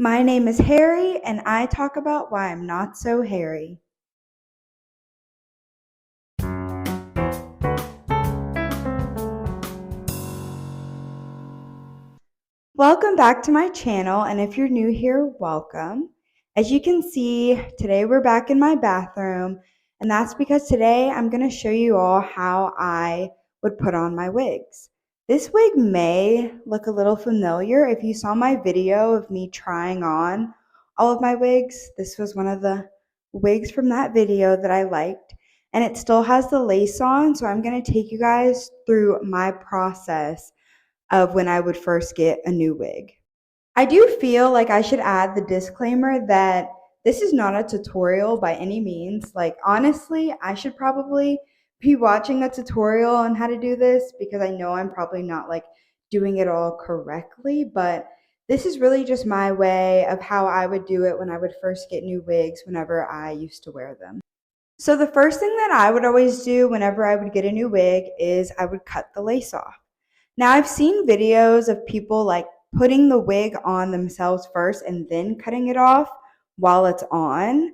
My name is Harry, and I talk about why I'm not so hairy. Welcome back to my channel, and if you're new here, welcome. As you can see, today we're back in my bathroom, and that's because today I'm going to show you all how I would put on my wigs. This wig may look a little familiar. If you saw my video of me trying on all of my wigs, this was one of the wigs from that video that I liked, and it still has the lace on, so I'm going to take you guys through my process of when I would first get a new wig. I do feel like I should add the disclaimer that this is not a tutorial by any means. Like, honestly, I should probably be watching a tutorial on how to do this because I know I'm probably not like doing it all correctly, but this is really just my way of how I would do it when I would first get new wigs whenever I used to wear them. So the first thing that I would always do whenever I would get a new wig is I would cut the lace off. Now, I've seen videos of people like putting the wig on themselves first and then cutting it off while it's on.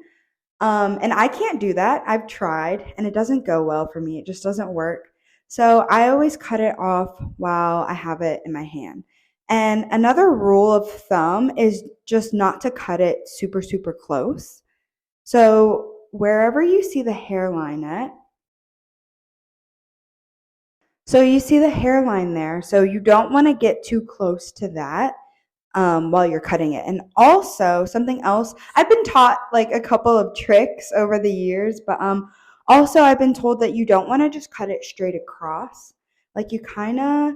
And I can't do that. I've tried and it doesn't go well for me. It just doesn't work. So I always cut it off while I have it in my hand. And another rule of thumb is just not to cut it super, super close. So wherever you see the hairline at, so you see the hairline there. So you don't want to get too close to that while you're cutting it. And also something else, I've been taught like a couple of tricks over the years, but also I've been told that you don't want to just cut it straight across. Like you kind of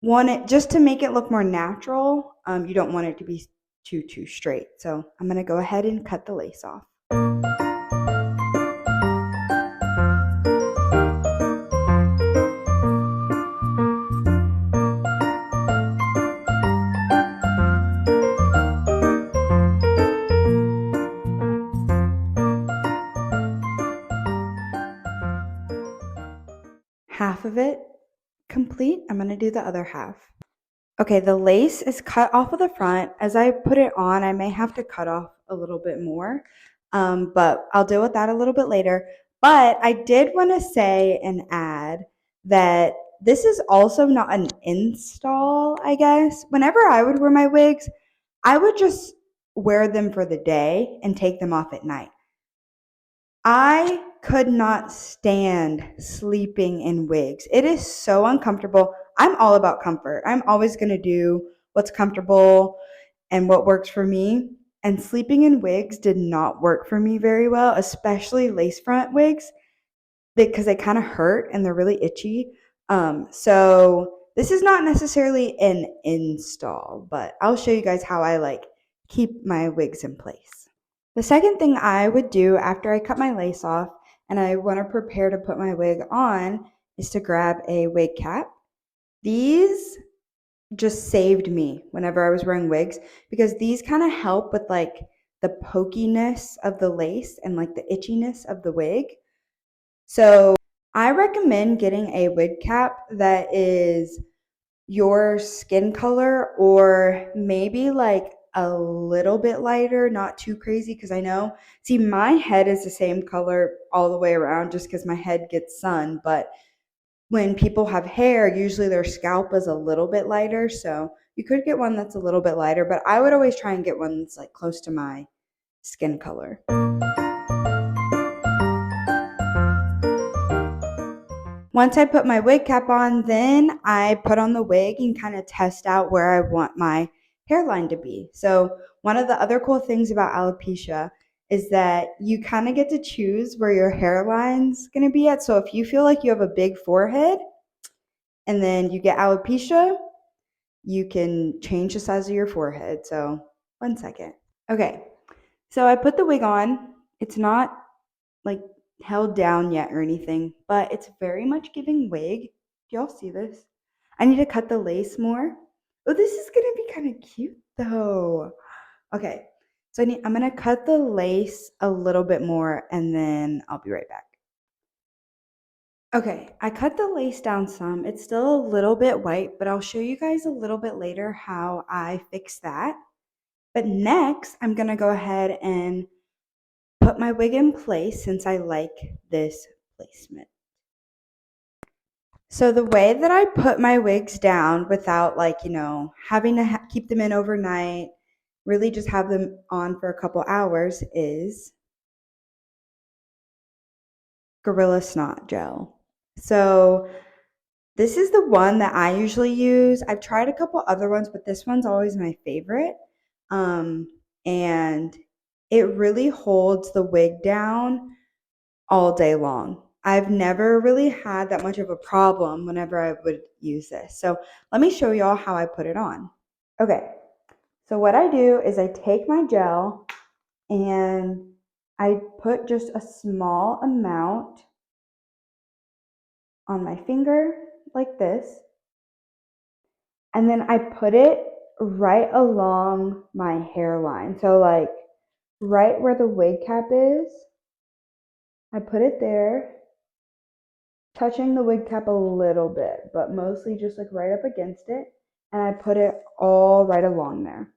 want it just to make it look more natural. You don't want it to be too straight. So I'm going to go ahead and cut the lace off. Half of it complete. I'm going to do the other half. Okay, the lace is cut off of the front. As I put it on, I may have to cut off a little bit more, but I'll deal with that a little bit later. But I did want to say and add that this is also not an install, I guess. Whenever I would wear my wigs, I would just wear them for the day and take them off at night. I could not stand sleeping in wigs. It is so uncomfortable. I'm all about comfort. I'm always going to do what's comfortable and what works for me. And sleeping in wigs did not work for me very well, especially lace front wigs, because they kind of hurt and they're really itchy. So this is not necessarily an install, but I'll show you guys how I like keep my wigs in place. The second thing I would do after I cut my lace off and I want to prepare to put my wig on is to grab a wig cap. These just saved me whenever I was wearing wigs because these kind of help with like the pokiness of the lace and like the itchiness of the wig. So I recommend getting a wig cap that is your skin color or maybe like a little bit lighter, not too crazy because I know, see, my head is the same color all the way around just because my head gets sun. But when people have hair, usually their scalp is a little bit lighter. So you could get one that's a little bit lighter, but I would always try and get one that's like close to my skin color. Once I put my wig cap on, then I put on the wig and kind of test out where I want my hairline to be. So one of the other cool things about alopecia is that you kind of get to choose where your hairline's going to be at. So if you feel like you have a big forehead and then you get alopecia, you can change the size of your forehead. So one second. Okay, so I put the wig on. It's not like held down yet or anything, but it's very much giving wig. Do y'all see this? I need to cut the lace more. Oh, this is gonna be kind of cute though. Okay, so I'm gonna cut the lace a little bit more and then I'll be right back. Okay, I cut the lace down some. It's still a little bit white, but I'll show you guys a little bit later how I fix that. But next, I'm going to go ahead and put my wig in place since I like this placement. So the way that I put my wigs down without having to keep them in overnight, really just have them on for a couple hours is Gorilla Snot Gel. So this is the one that I usually use. I've tried a couple other ones, but this one's always my favorite. And it really holds the wig down all day long. I've never really had that much of a problem whenever I would use this. So let me show y'all how I put it on. Okay, so what I do is I take my gel and I put just a small amount on my finger like this. And then I put it right along my hairline. So like right where the wig cap is, I put it there, touching the wig cap a little bit, but mostly just like right up against it. And I put it all right along there.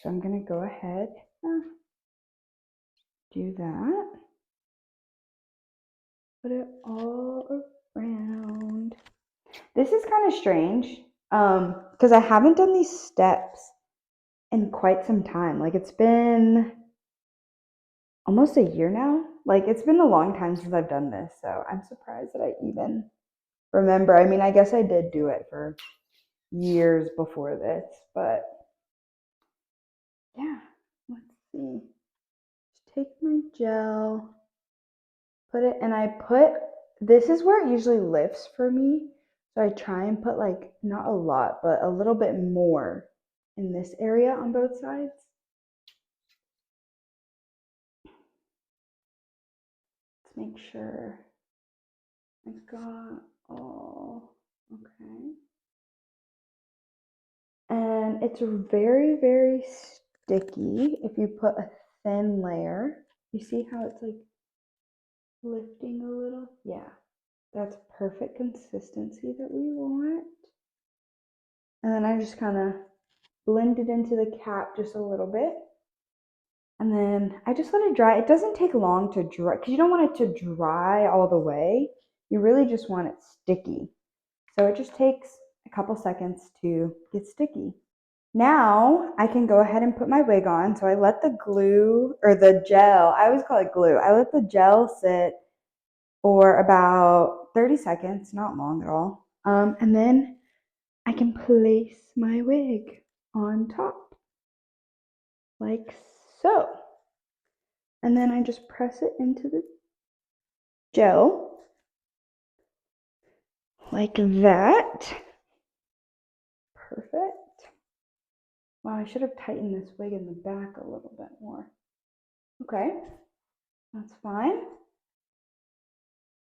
So I'm going to go ahead and do that. Put it all around. This is kind of strange because I haven't done these steps in quite some time. Like it's been almost a year now. Like it's been a long time since I've done this, so I'm surprised that I even remember. I mean, I guess I did do it for years before this, but yeah, let's see. Just take my gel, put it, and this is where it usually lifts for me. So I try and put like, not a lot, but a little bit more in this area on both sides. Let's make sure I got all, okay. And it's very, very sticky if you put a thin layer. You see how it's like lifting a little? Yeah, that's perfect consistency that we want. And then I just kind of blend it into the cap just a little bit. And then I just let it dry. It doesn't take long to dry because you don't want it to dry all the way. You really just want it sticky. So it just takes a couple seconds to get sticky. Now I can go ahead and put my wig on. So I let the glue or the gel, I always call it glue. I let the gel sit for about 30 seconds, not long at all. And then I can place my wig on top like so. And then I just press it into the gel like that. Perfect. Wow, I should have tightened this wig in the back a little bit more. Okay, that's fine.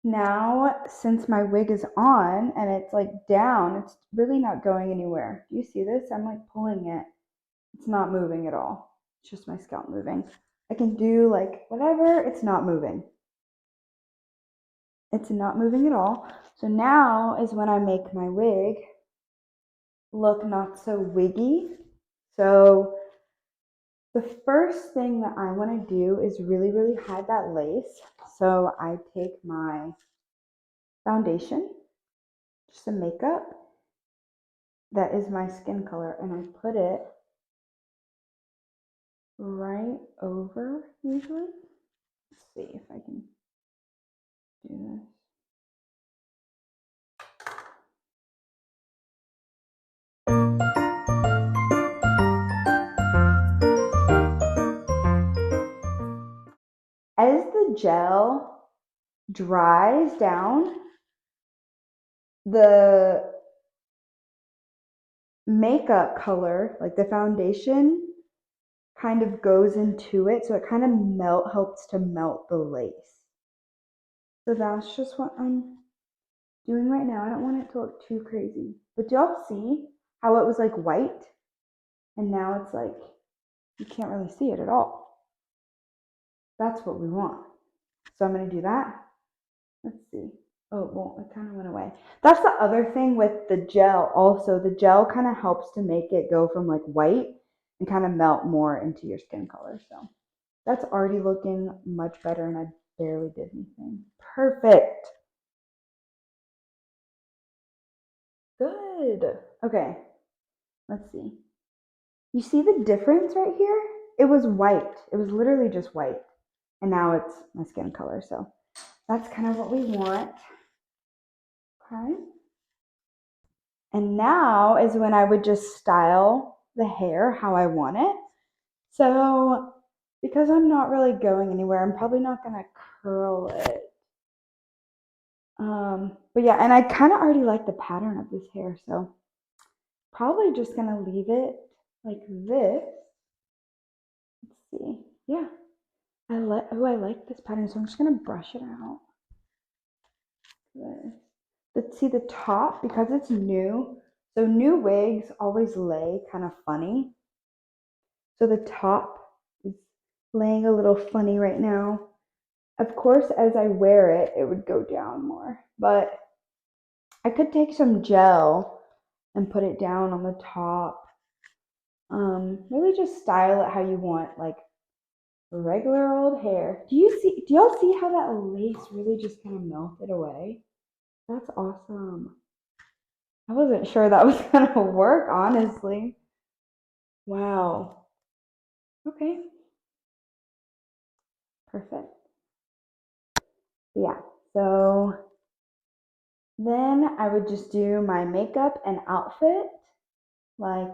Now, since my wig is on and it's like down, it's really not going anywhere. Do you see this? I'm like pulling it. It's not moving at all. It's just my scalp moving. I can do like whatever, it's not moving. It's not moving at all. So now is when I make my wig look not so wiggy. So the first thing that I want to do is really, really hide that lace. So I take my foundation, just some makeup that is my skin color, and I put it right over usually. Let's see if I can do this. As the gel dries down, the makeup color, like the foundation, kind of goes into it. So it kind of helps to melt the lace. So that's just what I'm doing right now. I don't want it to look too crazy. But do y'all see how it was like white? And now it's like, you can't really see it at all. That's what we want. So I'm going to do that. Let's see. Oh, well, it kind of went away. That's the other thing with the gel also. The gel kind of helps to make it go from like white and kind of melt more into your skin color. So that's already looking much better, and I barely did anything. Perfect. Good. Okay, let's see. You see the difference right here? It was white. It was literally just white. And now it's my skin color. So that's kind of what we want. Okay. And now is when I would just style the hair how I want it. So because I'm not really going anywhere, I'm probably not going to curl it. But yeah, and I kind of already like the pattern of this hair. So probably just going to leave it like this. Let's see. Yeah. I like this pattern, so I'm just gonna brush it out. Let's see the top because it's new. So new wigs always lay kind of funny. So the top is laying a little funny right now. Of course, as I wear it, it would go down more. But I could take some gel and put it down on the top. Really just style it how you want, like regular old hair. Do y'all see how that lace really just kind of melted away? That's awesome. I wasn't sure that was gonna work, honestly. Wow. Okay, perfect. Yeah, so then I would just do my makeup and outfit like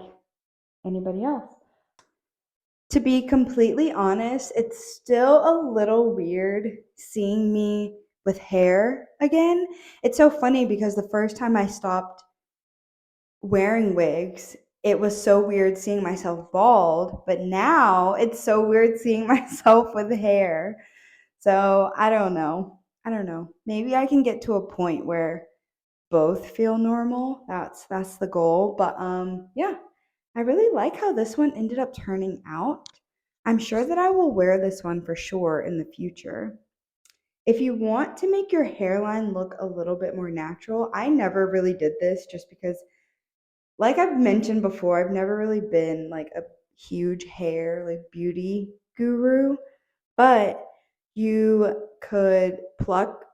anybody else. To be completely honest, it's still a little weird seeing me with hair again. It's so funny because the first time I stopped wearing wigs, it was so weird seeing myself bald, but now it's so weird seeing myself with hair. So I don't know. I don't know. Maybe I can get to a point where both feel normal. That's the goal. But yeah, I really like how this one ended up turning out. I'm sure that I will wear this one for sure in the future. If you want to make your hairline look a little bit more natural, I never really did this just because like I've mentioned before, I've never really been like a huge hair like beauty guru, but you could pluck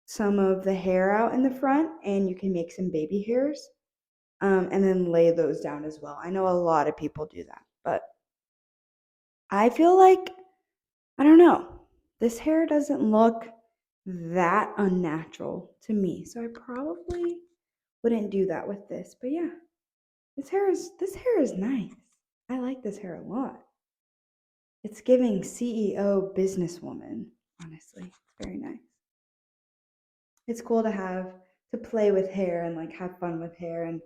some of the hair out in the front and you can make some baby hairs, and then lay those down as well. I know a lot of people do that, but I feel like, I don't know, this hair doesn't look that unnatural to me. So I probably wouldn't do that with this. But yeah, this hair is nice. I like this hair a lot. It's giving CEO businesswoman, honestly. It's very nice. It's cool to have to play with hair and like have fun with hair, and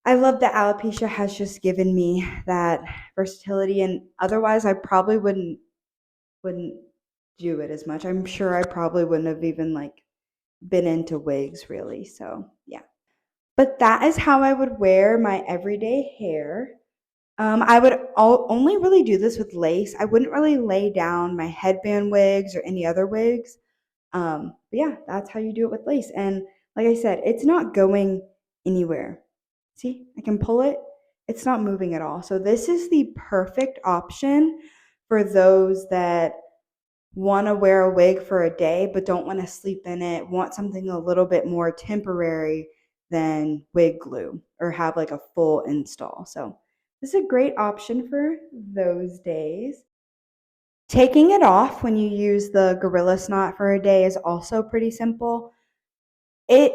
I love that alopecia has just given me that versatility, and otherwise I probably wouldn't do it as much. I'm sure I probably wouldn't have even like been into wigs really. So, yeah. But that is how I would wear my everyday hair. I would only really do this with lace. I wouldn't really lay down my headband wigs or any other wigs. But yeah, that's how you do it with lace. And like I said, it's not going anywhere. See, I can pull it. It's not moving at all. So this is the perfect option for those that want to wear a wig for a day but don't want to sleep in it, want something a little bit more temporary than wig glue or have like a full install. So this is a great option for those days. Taking it off when you use the Gorilla Snot for a day is also pretty simple. It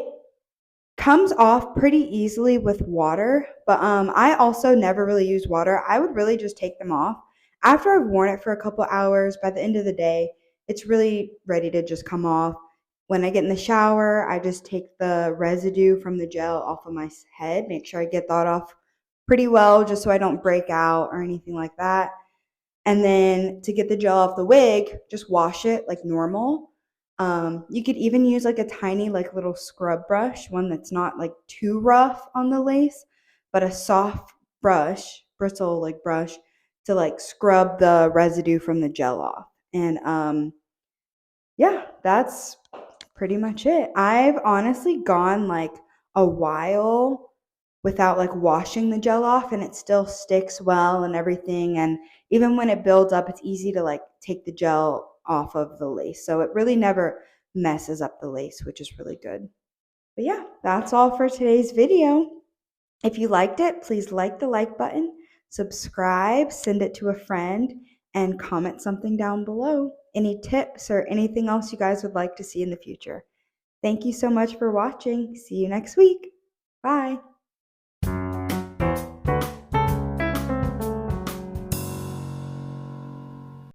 comes off pretty easily with water, but I also never really use water. I would really just take them off. After I've worn it for a couple hours, by the end of the day, it's really ready to just come off. When I get in the shower, I just take the residue from the gel off of my head, make sure I get that off pretty well just so I don't break out or anything like that. And then to get the gel off the wig, just wash it like normal. You could even use like a tiny, like little scrub brush, one that's not like too rough on the lace, but a soft brush, bristle like brush to like scrub the residue from the gel off. And yeah, that's pretty much it. I've honestly gone like a while without like washing the gel off, and it still sticks well and everything. And even when it builds up, it's easy to like take the gel off of the lace. So it really never messes up the lace, which is really good. But yeah, that's all for today's video. If you liked it, please like the like button, subscribe, send it to a friend, and comment something down below. Any tips or anything else you guys would like to see in the future. Thank you so much for watching. See you next week. Bye.